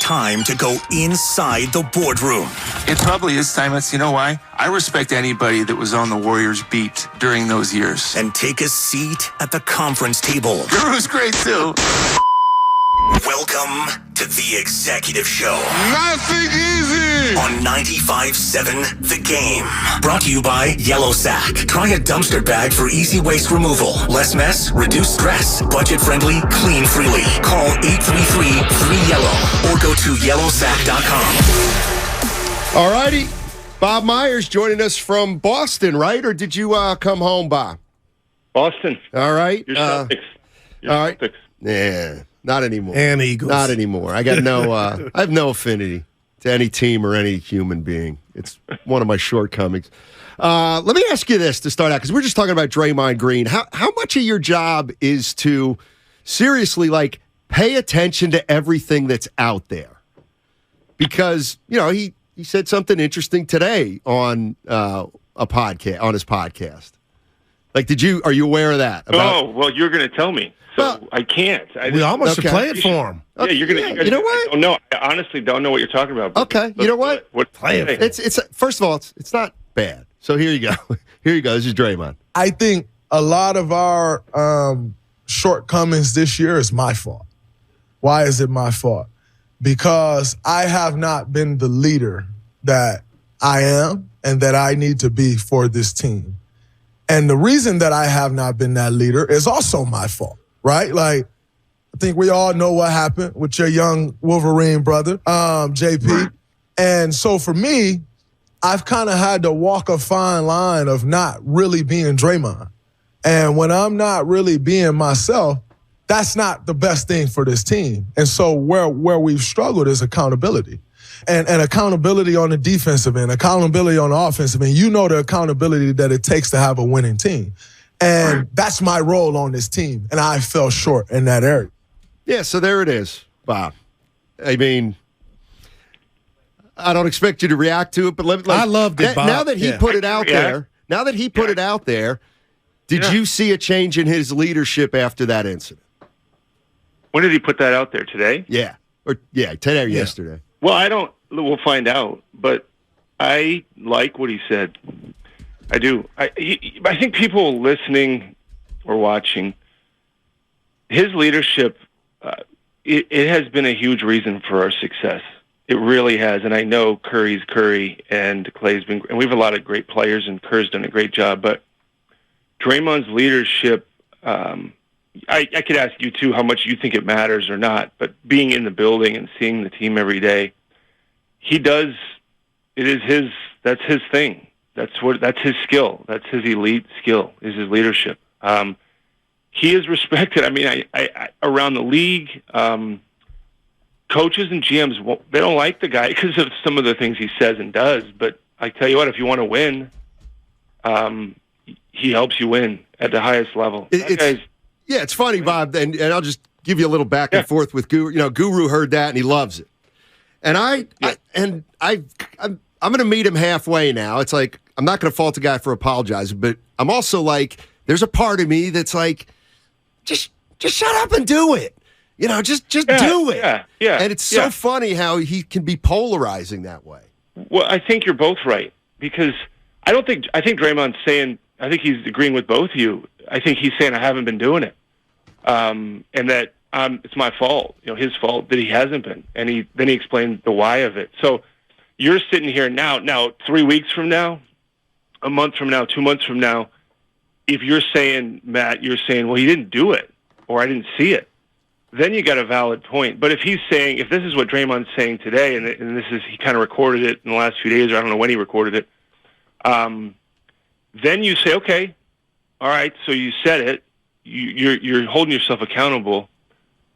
time to go inside the boardroom. It probably is timeless. You know why? I respect anybody that was on the Warriors beat during those years. And take a seat at the conference table. Guru's great, too. Welcome to The Executive Show. Nothing easy! On 95.7 The Game. Brought to you by Yellow Sack. Try a dumpster bag for easy waste removal. Less mess, reduce stress. Budget-friendly, clean freely. Call 833-3YELLOW or go to yellowsack.com. All righty. Bob Myers joining us from Boston, right? Or did you come home, Bob? Boston. All right. Your Celtics. Your all right. Celtics. Yeah, not anymore. And Eagles. Not anymore. I got no. I have no affinity to any team or any human being. It's one of my shortcomings. Let me ask you this to start out, because we're just talking about Draymond Green. How much of your job is to seriously pay attention to everything that's out there? Because he said something interesting today on a podcast, on his podcast. Are you aware of that? Well, you're going to tell me. So I can't. We almost should play it for him. Yeah, you're going to. You know what? No, I honestly don't know what you're talking about. Okay, you know what? Play it. It's first of all, it's not bad. So here you go. Here you go. This is Draymond. I think a lot of our shortcomings this year is my fault. Why is it my fault? Because I have not been the leader that I am and that I need to be for this team. And the reason that I have not been that leader is also my fault, right? I think we all know what happened with your young Wolverine brother, JP. And so for me, I've kind of had to walk a fine line of not really being Draymond. And when I'm not really being myself, that's not the best thing for this team. And so where we've struggled is accountability. And accountability on the defensive end, accountability on the offensive end. You know the accountability that it takes to have a winning team. And that's my role on this team. And I fell short in that area. Yeah, so there it is, Bob. I mean, I don't expect you to react to it, but I loved it, Bob. Now that he put it out there, did you see a change in his leadership after that incident? When did he put that out there? Today? Yeah. Today or yesterday. Well, we'll find out, but I like what he said. I do. I think people listening or watching, his leadership, it has been a huge reason for our success. It really has, and I know Curry's Curry and Clay's been, and we have a lot of great players, and Kerr's done a great job, but Draymond's leadership, I could ask you too how much you think it matters or not, but being in the building and seeing the team every day, that's his thing. That's his skill. That's his elite skill, is his leadership. He is respected. I mean, I around the league, coaches and GMs, they don't like the guy because of some of the things he says and does, but I tell you what, if you want to win, he helps you win at the highest level. It's funny, Bob, and I'll just give you a little back and forth with Guru. Guru heard that and he loves it, and I'm going to meet him halfway now. It's like I'm not going to fault the guy for apologizing, but I'm also there's a part of me that's just shut up and do it. Just do it. Yeah. And it's so funny how he can be polarizing that way. Well, I think you're both right because I think Draymond's saying. I think he's agreeing with both of you. I think he's saying I haven't been doing it, and that it's my fault, his fault that he hasn't been. And then he explained the why of it. So you're sitting here now 3 weeks from now, a month from now, 2 months from now, if you're saying, Matt, well, he didn't do it, or I didn't see it, then you got a valid point. But if this is what Draymond's saying today, and he kind of recorded it in the last few days, or I don't know when he recorded it, then you say, okay, all right, so you said it. You're holding yourself accountable.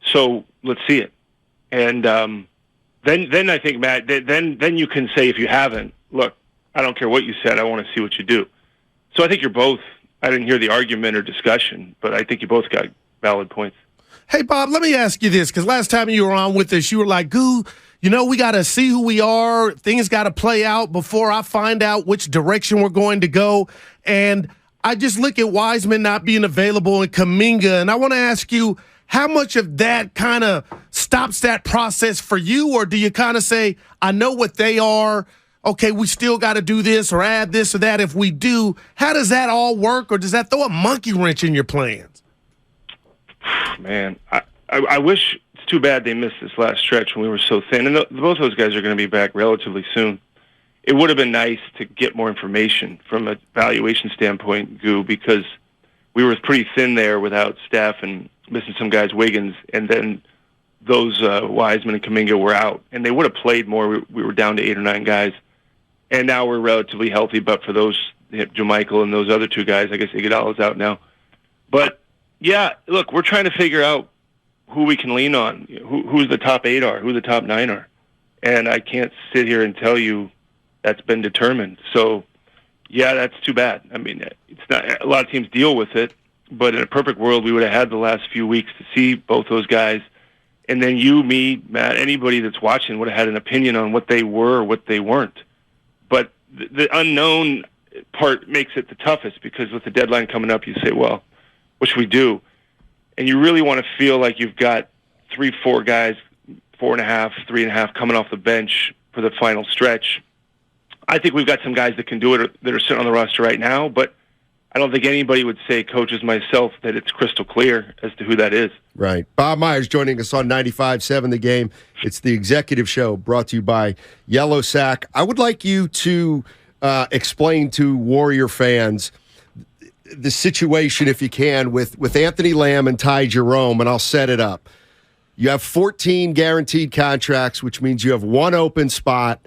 So let's see it. And then I think, Matt, then you can say if you haven't, look, I don't care what you said. I want to see what you do. So I think you're both. I didn't hear the argument or discussion, but I think you both got valid points. Hey, Bob, let me ask you this, because last time you were on with us, you were like, Goo, we got to see who we are. Things got to play out before I find out which direction we're going to go. And I just look at Wiseman not being available and Kuminga, and I want to ask you, how much of that kind of stops that process for you? Or do you kind of say, I know what they are, okay, we still got to do this or add this or that if we do? How does that all work, or does that throw a monkey wrench in your plans? Man, I wish. It's too bad they missed this last stretch when we were so thin. And both those guys are going to be back relatively soon. It would have been nice to get more information from a valuation standpoint, Goo, because we were pretty thin there without Steph and missing some guys, Wiggins, and then those Wiseman and Kuminga were out. And they would have played more. We were down to 8 or 9 guys. And now we're relatively healthy, but for those, JaMychal and those other 2 guys, I guess Iguodala's out now. But, yeah, look, we're trying to figure out who we can lean on, who's the top 8 are, who the top 9 are. And I can't sit here and tell you that's been determined. So, yeah, that's too bad. I mean, it's not. A lot of teams deal with it, but in a perfect world, we would have had the last few weeks to see both those guys. And then you, me, Matt, anybody that's watching would have had an opinion on what they were or what they weren't. But the unknown part makes it the toughest, because with the deadline coming up, you say, well, what should we do? And you really want to feel like you've got 3, 4 guys, 4.5, 3.5 coming off the bench for the final stretch. I think we've got some guys that can do it that are sitting on the roster right now, but I don't think anybody would say, coaches, myself, that it's crystal clear as to who that is. Right. Bob Myers joining us on 95.7 The Game. It's the Executive Show brought to you by Yellow Sack. I would like you to explain to Warrior fans the situation, if you can, with Anthony Lamb and Ty Jerome, and I'll set it up. You have 14 guaranteed contracts, which means you have 1 open spot.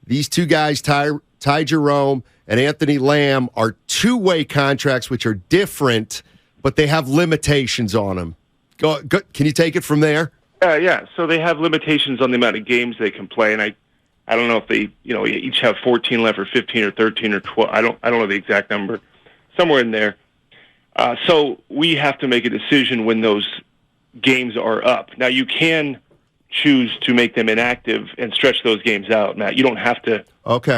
These 2 guys, Ty Jerome and Anthony Lamb, are 2-way contracts, which are different, but they have limitations on them. Go, can you take it from there? Yeah. So they have limitations on the amount of games they can play, and I don't know if they, each have 14 left, or 15, or 13, or 12. I don't know the exact number. Somewhere in there. So we have to make a decision when those games are up. Now, you can choose to make them inactive and stretch those games out, Matt. You don't have to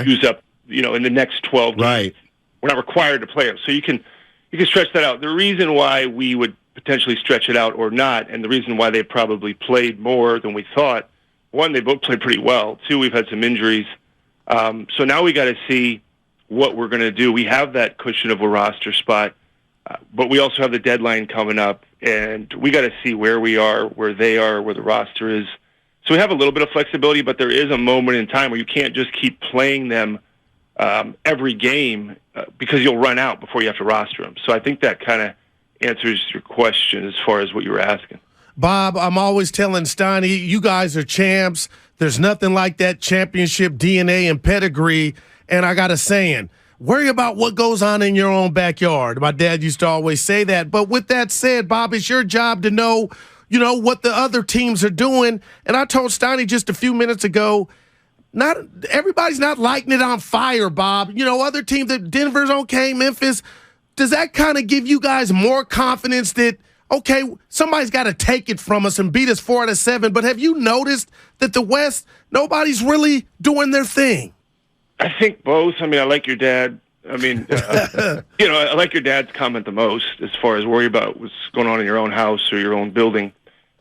use up, in the next 12 games. Right. We're not required to play them. So you can stretch that out. The reason why we would potentially stretch it out or not, and the reason why they probably played more than we thought, 1, they both played pretty well. 2, we've had some injuries. So now we got to see what we're going to do. We have that cushion of a roster spot, but we also have the deadline coming up, and we got to see where we are, where they are, where the roster is. So we have a little bit of flexibility, but there is a moment in time where you can't just keep playing them every game because you'll run out before you have to roster them. So I think that kind of answers your question as far as what you were asking. Bob, I'm always telling Steiny, you guys are champs. There's nothing like that championship DNA and pedigree. And I got a saying, worry about what goes on in your own backyard. My dad used to always say that. But with that said, Bob, it's your job to know, what the other teams are doing. And I told Steiny just a few minutes ago, not everybody's not lighting it on fire, Bob. Other teams, that Denver's okay, Memphis. Does that kind of give you guys more confidence that, okay, somebody's got to take it from us and beat us 4 out of 7? But have you noticed that the West, nobody's really doing their thing? I think both. I mean, I like your dad. I mean, I like your dad's comment the most as far as worry about what's going on in your own house or your own building.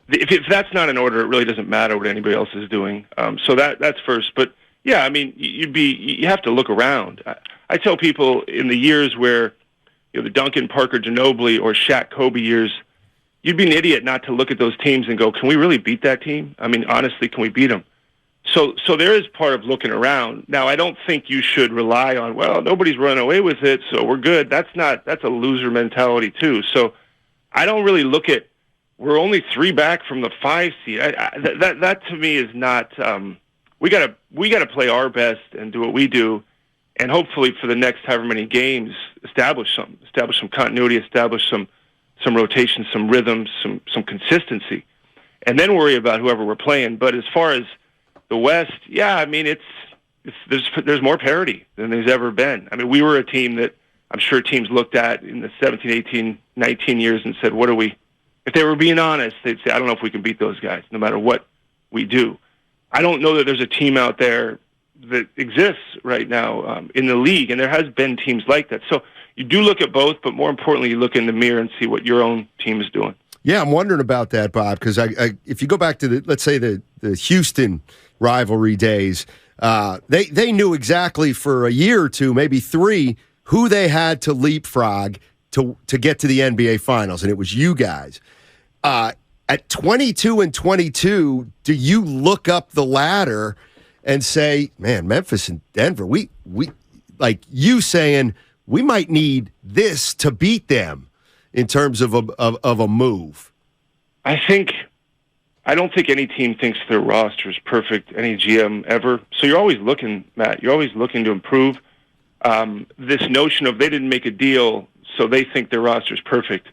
If that's not in order, it really doesn't matter what anybody else is doing. So that's first. But yeah, I mean, you have to look around. I tell people in the years where the Duncan, Parker, Ginobili, or Shaq, Kobe years, you'd be an idiot not to look at those teams and go, can we really beat that team? I mean, honestly, can we beat them? So there is part of looking around. Now, I don't think you should rely on, well, nobody's running away with it, so we're good. That's a loser mentality too. So I don't really look at, we're only 3 back from the 5 seed. That to me is not, we gotta play our best and do what we do, and hopefully for the next however many games, establish some continuity, establish some rotation, some rhythm, some consistency, and then worry about whoever we're playing. But as far as the West, yeah, I mean, there's more parity than there's ever been. I mean, we were a team that I'm sure teams looked at in the 17, 18, 19 years and said, what are we? If they were being honest, they'd say, I don't know if we can beat those guys, no matter what we do. I don't know that there's a team out there that exists right now in the league, and there has been teams like that. So you do look at both, but more importantly, you look in the mirror and see what your own team is doing. Yeah, I'm wondering about that, Bob, because if you go back to let's say the Houston rivalry days, they knew exactly for a year or two, maybe 3, who they had to leapfrog to get to the NBA Finals, and it was you guys. At 22 and 22, do you look up the ladder and say, man, Memphis and Denver, we like you saying we might need this to beat them in terms of a move? I don't think any team thinks their roster is perfect, any GM ever. So you're always looking, Matt, you're always looking to improve. This notion of they didn't make a deal, so they think their roster is perfect.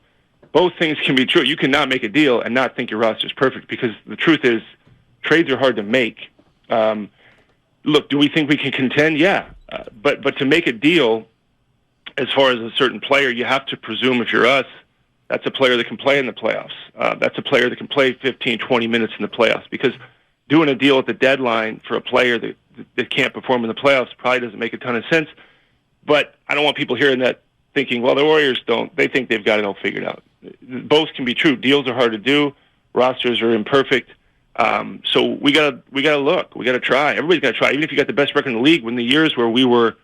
Both things can be true. You cannot make a deal and not think your roster is perfect, because the truth is trades are hard to make. Look, do we think we can contend? Yeah. But to make a deal, as far as a certain player, you have to presume, if you're us, that's a player that can play in the playoffs. That's a player that can play 15, 20 minutes in the playoffs, because doing a deal at the deadline for a player that can't perform in the playoffs probably doesn't make a ton of sense. But I don't want people hearing that thinking, well, the Warriors don't. They think they've got it all figured out. Both can be true. Deals are hard to do. Rosters are imperfect. So we gotta look. We gotta try. Everybody's gotta try. Even if you got the best record in the league, when the years where we were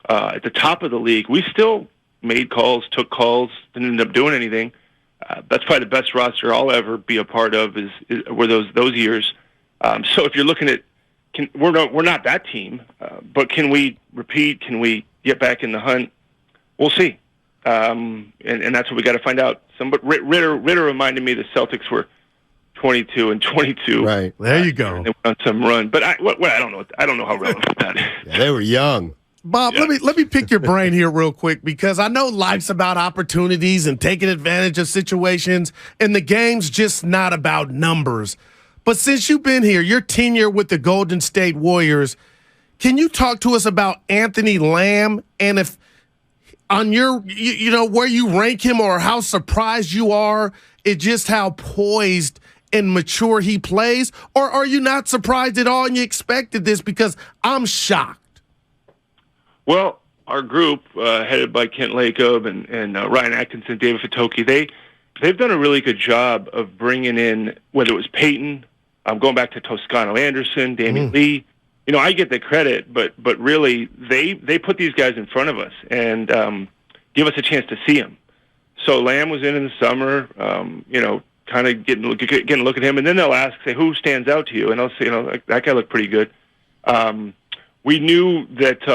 at the top of the league, we still made calls, took calls, didn't end up doing anything. That's probably the best roster I'll ever be a part of. Were those years. So if you're looking at, we're not that team, but can we repeat? Can we get back in the hunt? We'll see. And that's what we got to find out. Ritter reminded me the Celtics were 22 and 22. Right. There you go. They went on some run, but I don't know. I don't know how relevant that is. Yeah, they were young. Bob, let me pick your brain here real quick, because I know life's about opportunities and taking advantage of situations, and the game's just not about numbers. But since you've been here, your tenure with the Golden State Warriors, can you talk to us about Anthony Lamb, and if on your, where you rank him, or how surprised you are at just how poised and mature he plays? Or are you not surprised at all and you expected this? Because I'm shocked. Well, our group, headed by Kent Lacob and Ryan Atkinson, David Fitoki, they've done a really good job of bringing in, whether it was Peyton, going back to Toscano Anderson, Damian Lee. I get the credit, but really they put these guys in front of us and give us a chance to see them. So Lamb was in the summer, kind of getting a look at him, and then they'll ask, say, who stands out to you? And I'll say, that guy looked pretty good. We knew that,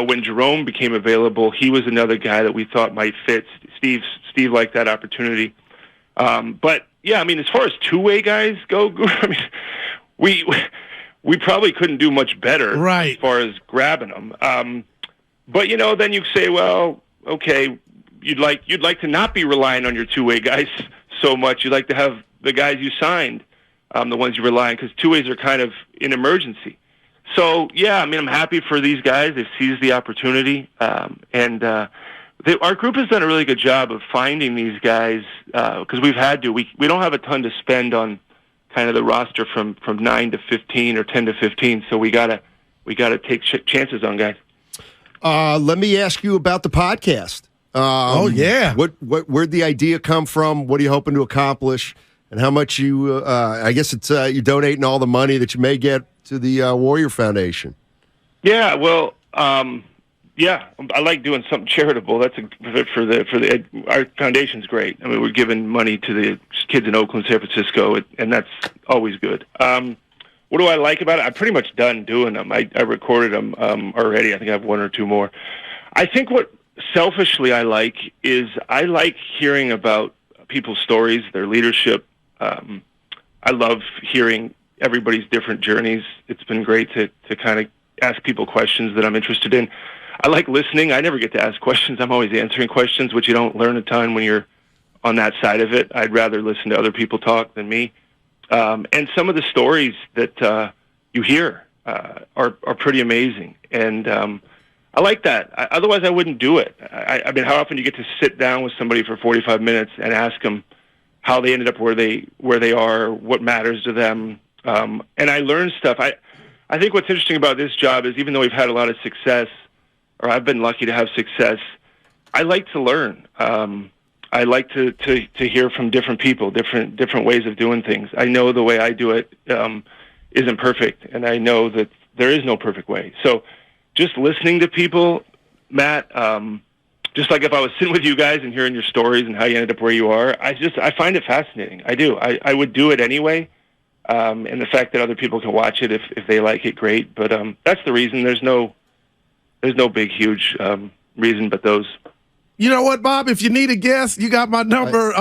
when Jerome became available, he was another guy that we thought might fit. Steve liked that opportunity. But, yeah, as far as two-way guys go, we probably couldn't do much better as far as grabbing them. But, then you say, well, okay, you'd like to not be relying on your two-way guys so much. You'd like to have the guys you signed, the ones you rely on, because two-ways are kind of an emergency. So, yeah, I'm happy for these guys. They've seized the opportunity. And our group has done a really good job of finding these guys because we've had to. We don't have a ton to spend on kind of the roster from 9 to 15 or 10 to 15. So we gotta take chances on guys. Let me ask you about the podcast. Where'd the idea come from? What are you hoping to accomplish? And how much I guess it's you're donating all the money that you may get to the Warrior Foundation. Yeah, well, I like doing something charitable. That's our foundation's great. We're giving money to the kids in Oakland, San Francisco, and that's always good. What do I like about it? I'm pretty much done doing them. I recorded them already. I think I have one or two more. I think what selfishly I like is I like hearing about people's stories, their leadership. I love hearing everybody's different journeys. It's been great to kind of ask people questions that I'm interested in. I like listening. I never get to ask questions. I'm always answering questions, which you don't learn a ton when you're on that side of it. I'd rather listen to other people talk than me. And some of the stories that you hear are pretty amazing. And I like that. Otherwise, I wouldn't do it. How often do you get to sit down with somebody for 45 minutes and ask them how they ended up where they are, what matters to them? And I learn stuff. I think what's interesting about this job is even though we've had a lot of success, or I've been lucky to have success, I like to learn. I I like to hear from different people, different ways of doing things. I know the way I do it isn't perfect, and I know that there is no perfect way. So just listening to people, Matt, just like if I was sitting with you guys and hearing your stories and how you ended up where you are, I find it fascinating. I do. I would do it anyway. And the fact that other people can watch it if they like it, great. But that's the reason. There's no big, huge reason but those. You know what, Bob? If you need a guest, you got my number.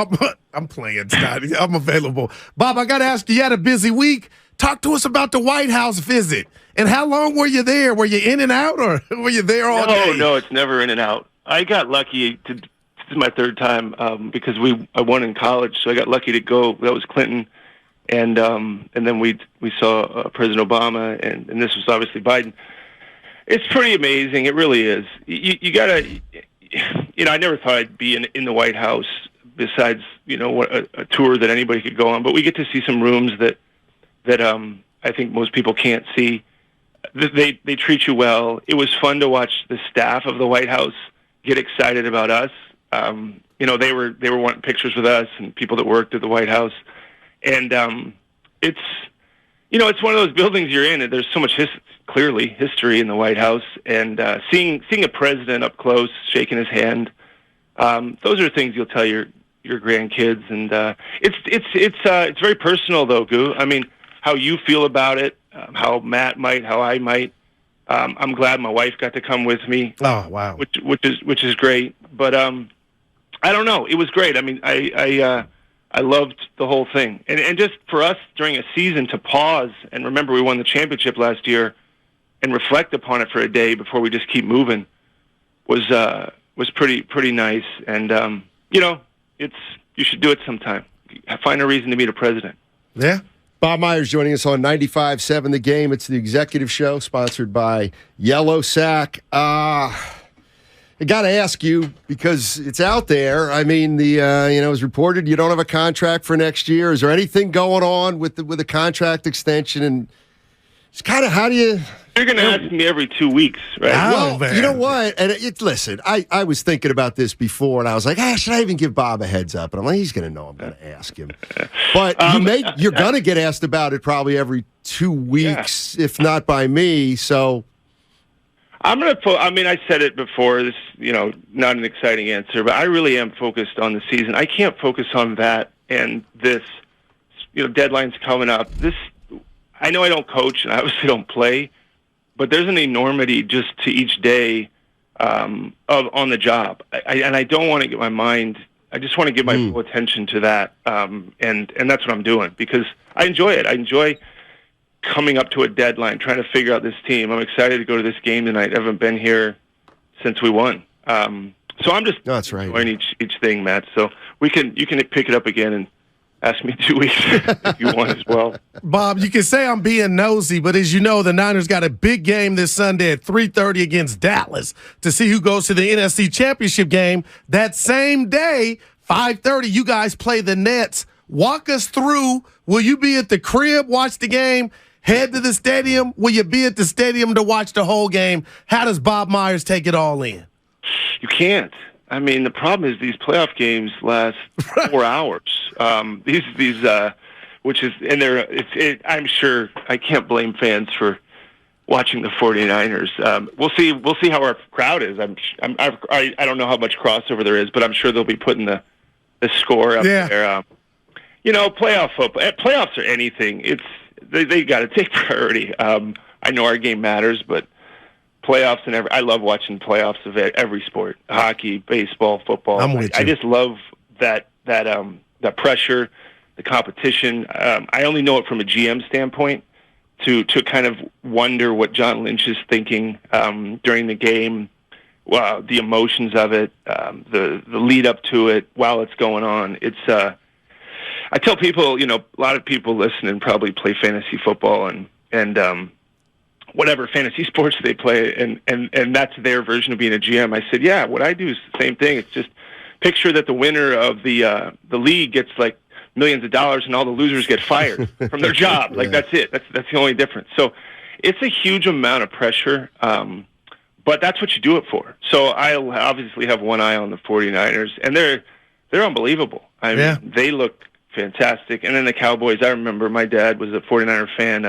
I'm playing, Scotty. I'm available. Bob, I got to ask you, you had a busy week. Talk to us about the White House visit. And how long were you there? Were you in and out, or were you there all day? No, it's never in and out. I got lucky. This is my third time because I won in college, so I got lucky to go. That was Clinton, and then we saw President Obama, and this was obviously Biden. It's pretty amazing. It really is. You gotta. I never thought I'd be in the White House besides, a tour that anybody could go on. But we get to see some rooms that I think most people can't see. They treat you well. It was fun to watch the staff of the White House get excited about us. They were wanting pictures with us and people that worked at the White House. And it's one of those buildings you're in, and there's so much clearly history in the White House, and seeing a president up close, shaking his hand, those are things you'll tell your grandkids, and it's very personal though, Goo. I mean, how you feel about it, how Matt might, how I might. I'm glad my wife got to come with me. Oh wow, which is great. But I don't know, it was great. I mean, I loved the whole thing, and just for us during a season to pause and remember we won the championship last year, and reflect upon it for a day before we just keep moving was pretty nice. And you should do it sometime. Find a reason to meet a president. Yeah. Bob Myers joining us on 95.7 The Game. It's the executive show sponsored by Yellow Sack. I got to ask you because it's out there. I mean, it was reported you don't have a contract for next year. Is there anything going on with the contract extension? And it's kind of how do you? You're going to ask me every 2 weeks, right? Well, you know what? And listen, I was thinking about this before, and I was like, should I even give Bob a heads up? And I'm like, he's going to know I'm going to ask him. But you're going to get asked about it probably every 2 weeks, if not by me. So I'm going to I said it before. This, not an exciting answer, but I really am focused on the season. I can't focus on that and this. Deadline's coming up. I know I don't coach and I obviously don't play. But there's an enormity just to each day on the job, and I don't want to get my mind. I just want to give my full attention to that, and that's what I'm doing because I enjoy it. I enjoy coming up to a deadline, trying to figure out this team. I'm excited to go to this game tonight. I haven't been here since we won, so I'm just enjoying each thing, Matt. So you can pick it up again and ask me 2 weeks if you want as well. Bob, you can say I'm being nosy, but as you know, the Niners got a big game this Sunday at 3:30 against Dallas to see who goes to the NFC Championship game. That same day, 5:30, you guys play the Nets. Walk us through. Will you be at the crib, watch the game, head to the stadium? Will you be at the stadium to watch the whole game? How does Bob Myers take it all in? You can't. I mean, the problem is these playoff games last 4 hours. Which is, and I'm sure I can't blame fans for watching the 49ers. We'll see how our crowd is. I don't know how much crossover there is, but I'm sure they'll be putting the score up there. Playoff football, playoffs are anything. They got to take priority. I know our game matters, but playoffs and I love watching playoffs of every sport: hockey, baseball, football. I'm with you. I just love that pressure, the competition. I only know it from a GM standpoint to kind of wonder what John Lynch is thinking during the game, the emotions of it, the lead up to it while it's going on. It's I tell people, a lot of people listening probably play fantasy football and whatever fantasy sports they play, and that's their version of being a GM. I said, yeah, what I do is the same thing. It's just picture that the winner of the league gets like millions of dollars, and all the losers get fired from their job. Like that's it. That's the only difference. So it's a huge amount of pressure, but that's what you do it for. So I obviously have one eye on the 49ers, and they're they're unbelievable. I mean, they look fantastic. And then the Cowboys, I remember my dad was a 49er fan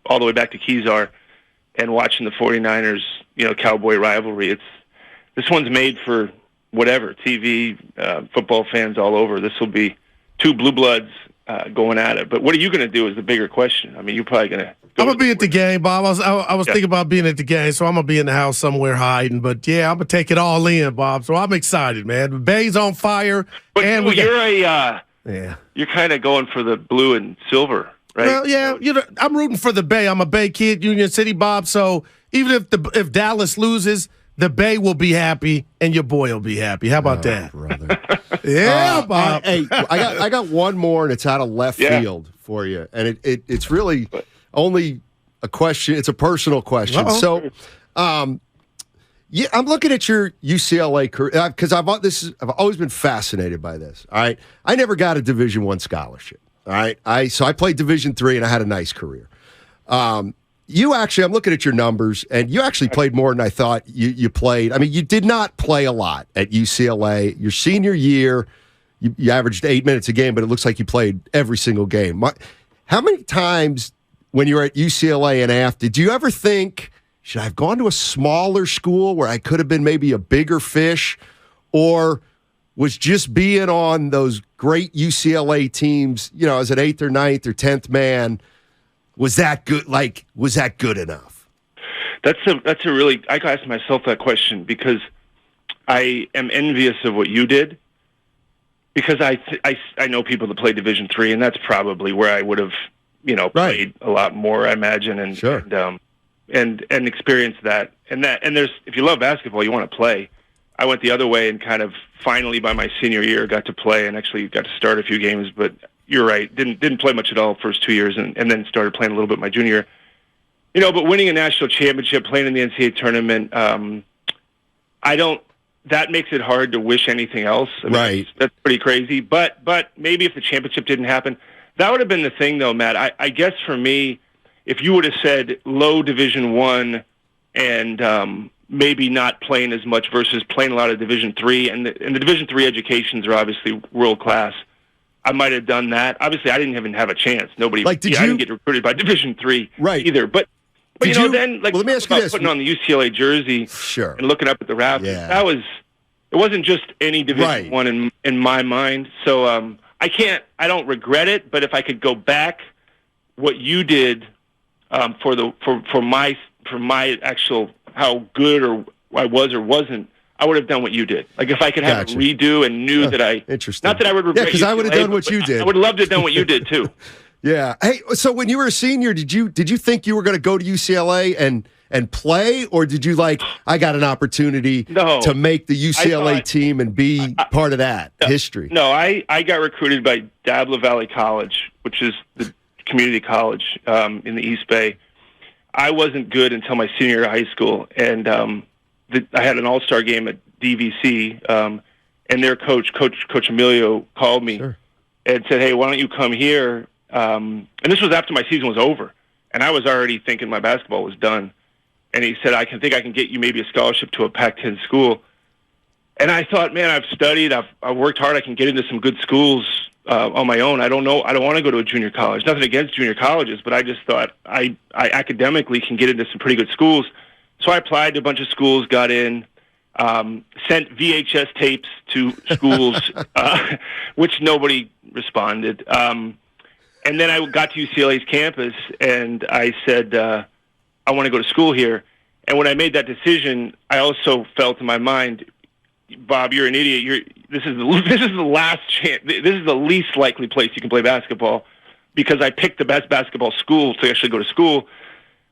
all the way back to Kezar, and watching the 49ers, Cowboy rivalry. This one's made for whatever, TV, football fans all over. This will be two blue bloods going at it. But what are you going to do is the bigger question. I mean, you're probably going to I'm going to be at the game, Bob. I was thinking about being at the game, so I'm going to be in the house somewhere hiding. But, yeah, I'm going to take it all in, Bob. So I'm excited, man. The Bay's on fire. But and you're kind of going for the blue and silver, right? Well, yeah, I'm rooting for the Bay. I'm a Bay kid, Union City, Bob. So even if Dallas loses, the Bay will be happy and your boy will be happy. How about that? Brother. Yeah, Bob. I got one more, and it's out of left field for you. And it's really only a question. It's a personal question. Uh-oh. So, I'm looking at your UCLA career because I've always been fascinated by this. All right, I never got a Division I scholarship. All right, so I played Division III and I had a nice career. You actually, I'm looking at your numbers, and you actually played more than I thought you played. I mean, you did not play a lot at UCLA. Your senior year, you averaged 8 minutes a game, but it looks like you played every single game. How many times when you were at UCLA and after, did you ever think, should I have gone to a smaller school where I could have been maybe a bigger fish, or was just being on those great UCLA teams, as an 8th or 9th or 10th man, was that good? Was that good enough? That's a really, I asked myself that question because I am envious of what you did, because I know people that play Division III, and that's probably where I would have, played a lot more, I imagine, and sure. and experienced that. And there's, if you love basketball, you want to play. I went the other way and kind of finally by my senior year got to play and actually got to start a few games, but you're right, didn't play much at all first 2 years, and then started playing a little bit my junior year. But winning a national championship, playing in the NCAA tournament, that makes it hard to wish anything else. I mean, right. That's pretty crazy. But maybe if the championship didn't happen, that would have been the thing, though, Matt. I guess for me, if you would have said low Division I and maybe not playing as much versus playing a lot of Division III, and the Division III educations are obviously world class, I might have done that. Obviously, I didn't even have a chance. Nobody. I didn't get recruited by Division III either. But then let me ask you this: putting on the UCLA jersey, and looking up at the Raptors, it wasn't just any Division I in my mind. So I don't regret it. But if I could go back, what you did for my actual how good or I was or wasn't, I would have done what you did. Like if I could have a redo and knew that interesting. Not that I would regret. Yeah, because I would have done what you did. I would have loved to have done what you did too. Yeah. Hey, so when you were a senior, did you think you were going to go to UCLA and play, or did you I got an opportunity to make the UCLA team and be part of that history? No, I got recruited by Dabla Valley College, which is the community college in the East Bay. I wasn't good until my senior year of high school, and I had an all-star game at DVC, and their Coach Emilio called me and said, "Hey, why don't you come here?" And this was after my season was over, and I was already thinking my basketball was done. And he said, I can get you maybe a scholarship to a Pac-10 school. And I thought, man, I've studied, I've worked hard, I can get into some good schools on my own. I don't want to go to a junior college. Nothing against junior colleges, but I just thought I academically can get into some pretty good schools. So I applied to a bunch of schools, got in, sent VHS tapes to schools, which nobody responded. And then I got to UCLA's campus, and I said, I want to go to school here. And when I made that decision, I also felt in my mind, Bob, you're an idiot. This is the last chance. This is the least likely place you can play basketball, because I picked the best basketball school to actually go to school.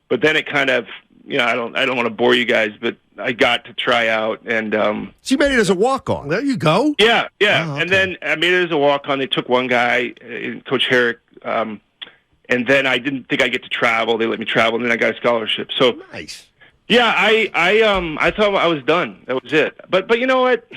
But then it kind of, I don't want to bore you guys, but I got to try out, and so you made it as a walk-on. There you go. Yeah. Oh, okay. And then I made it as a walk-on. They took one guy, Coach Herrick, and then I didn't think I'd get to travel. They let me travel, and then I got a scholarship. So nice. Yeah, I thought I was done. That was it. But you know what?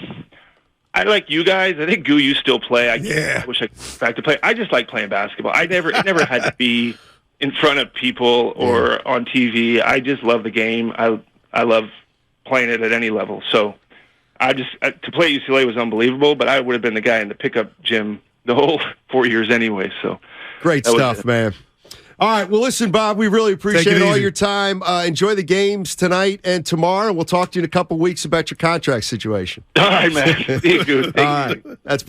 I like you guys. I think Goo, you still play. I wish I could get back to play. I just like playing basketball. It never had to be in front of people or on TV. I just love the game. I love playing it at any level. So to play at UCLA was unbelievable, but I would have been the guy in the pickup gym the whole 4 years anyway. So great stuff, man. All right. Well, listen, Bob, we really appreciate all your time. Enjoy the games tonight and tomorrow. We'll talk to you in a couple weeks about your contract situation. All right, man. See you, good. All right. That's